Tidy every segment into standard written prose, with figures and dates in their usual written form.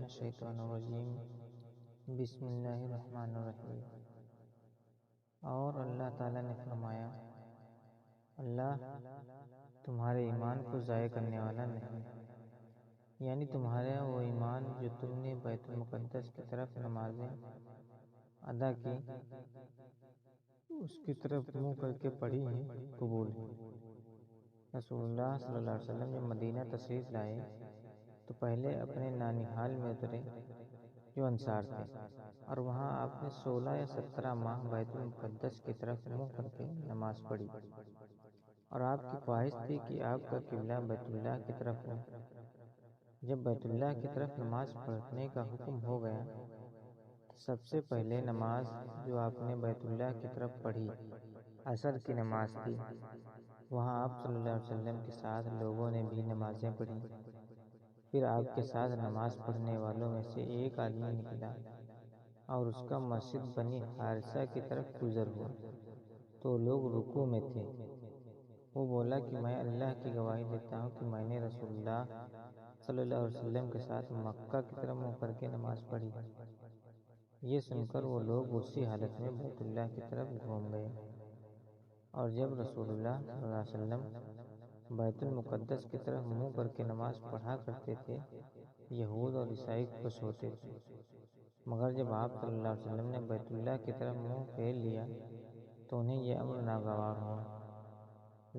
من الشیطان الرجیم بسم اللہ الرحمن الرحیم۔ اور اللہ تعالیٰ نے فرمایا، اللہ تمہارے ایمان کو ضائع کرنے والا نہیں، یعنی تمہارا وہ ایمان جو تم نے بیت المقدس کی طرف نمازیں ادا کی، اس کی طرف منہ کر کے پڑھی ہیں، قبول ہے۔ رسول اللہ صلی اللہ علیہ وسلم جب مدینہ تشریف لائے تو پہلے اپنے نانیحال میں اترے جو انصار تھے، اور وہاں آپ نے 16 یا 17 ماہ بیت المقدس کی طرف منہ کر کے نماز پڑھی، اور آپ کی خواہش تھی کہ آپ کا قبلہ بیت اللہ کی طرف ہو۔ جب بیت اللہ کی طرف نماز پڑھنے کا حکم ہو گیا تو سب سے پہلے نماز جو آپ نے بیت اللہ کی طرف پڑھی عصر کی نماز تھی۔ وہاں آپ صلی اللہ علیہ وسلم کے ساتھ لوگوں نے بھی نمازیں پڑھی۔ پھر آپ کے ساتھ نماز پڑھنے والوں میں سے ایک آدمی نکلا اور اس کا مسجد بنی حارثہ کی طرف گزر ہوا تو لوگ رکوع میں تھے۔ وہ بولا کہ میں اللہ کی گواہی دیتا ہوں کہ میں نے رسول اللہ صلی اللہ علیہ وسلم کے ساتھ مکہ کی طرف منہ کر کے نماز پڑھی۔ یہ سن کر وہ لوگ اسی حالت میں بیت اللہ کی طرف گھوم گئے، اور جب رسول اللہ صلی اللہ علیہ وسلم بیت المقدس کی طرف منہ کر کے نماز پڑھا کرتے تھے، یہود اور عیسائی خوش ہوتے تھے، مگر جب آپ صلی اللہ علیہ وسلم نے بیت اللہ کی طرف منہ پھیر لیا تو انہیں یہ امر ناگوار ہوا۔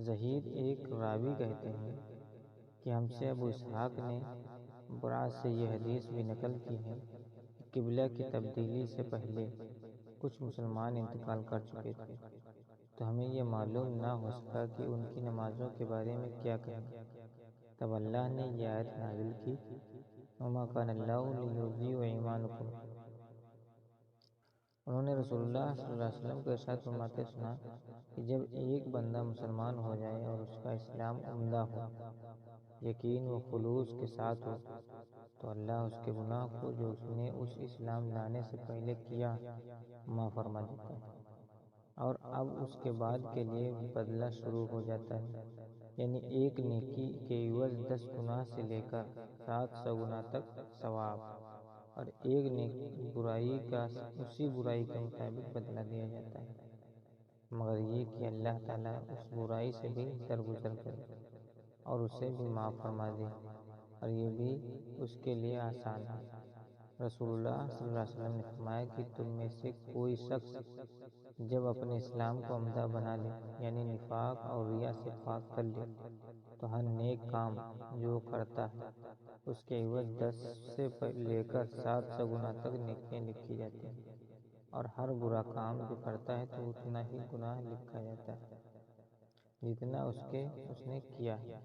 زہید ایک راوی کہتے ہیں کہ ہم سے ابو اسحاق نے براس سے یہ حدیث بھی نقل کی ہے کہ قبلہ کی تبدیلی سے پہلے کچھ مسلمان انتقال کر چکے تھے، تو ہمیں یہ معلوم نہ ہو سکا کہ ان کی نمازوں کے بارے میں کیا کہیں۔ تب اللہ نے یہ آیت نازل کی، وَمَا كَانَ اللَّهُ لِيُضِيعَ إِيمَانَكُمْ۔ انہوں نے رسول اللہ صلی اللہ علیہ وسلم کو ارشاد فرماتے سنا کہ جب ایک بندہ مسلمان ہو جائے اور اس کا اسلام عمدہ ہو، یقین و خلوص کے ساتھ ہو، تو اللہ اس کے گناہ کو جو اس نے اس اسلام لانے سے پہلے کیا معاف فرما دیتا ہے، اور اب اس کے بعد کے لیے بدلہ شروع ہو جاتا ہے، یعنی ایک نیکی کے عوض 10 گناہ سے لے کر 700 گناہ تک ثواب، اور ایک برائی کا اسی برائی کے مطابق بدلہ دیا جاتا ہے، مگر یہ کہ اللہ تعالیٰ اس برائی سے بھی درگزر کرے اور اسے بھی معاف فرما دے، اور یہ بھی اس کے لیے آسان ہے۔ رسول اللہ صلی اللہ علیہ وسلم نے فرمایا کہ تم میں سے کوئی شخص جب اپنے اسلام کو عمدہ بنا لے، یعنی نفاق اور ریا سے پاک کر لے، تو ہر نیک کام جو کرتا ہے اس کے عوض 10 سے لے کر 700 گناہ تک نیکیاں لکھی جاتی ہیں، اور ہر برا کام جو کرتا ہے تو اتنا ہی گناہ لکھا جاتا ہے جتنا اس نے کیا ہے۔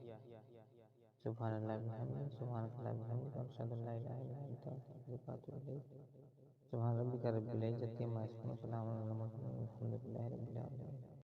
سبحان اللہ بحمدہ، سبحان اللہ بحمدہ، اشہد ان لا الہ الا انت استغفرک واتوب الیک۔ سبحان ربک رب العزۃ عما یصفون، وسلام علی المرسلین، والحمد للہ رب العالمین۔